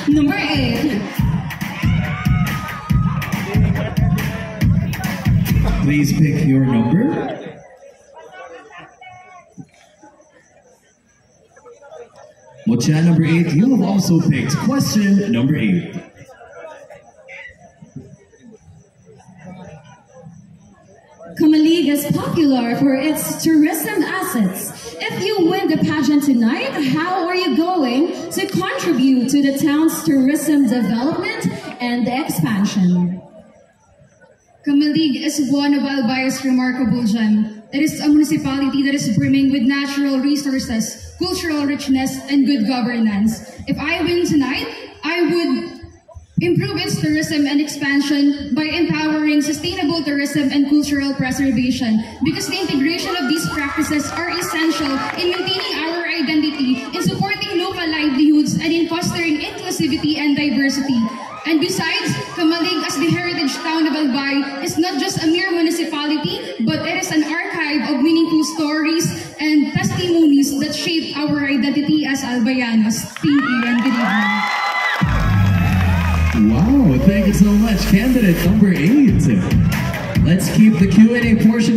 Number 8. Please pick your number. Mocha number 8, you have also picked question number 8. Camaligue is popular for its tourism assets. If you win the pageant tonight, how are you going to contribute to the town's tourism development and expansion? Camaligue is one of Albay's remarkable gem. It is a municipality that is brimming with natural resources, cultural richness, and good governance. If I win tonight, I would improve its tourism and expansion by empowering sustainable tourism and cultural preservation, because the integration of these practices are essential in maintaining our identity, in supporting local livelihoods, and in fostering inclusivity and diversity. And besides, Camaligue as the heritage town of Albay is not just a mere municipality, but it is an archive of meaningful stories and testimonies that shape our identity as Albayanos. Thank you and good evening. Wow, thank you so much. Candidate number 8. Let's keep the Q&A portion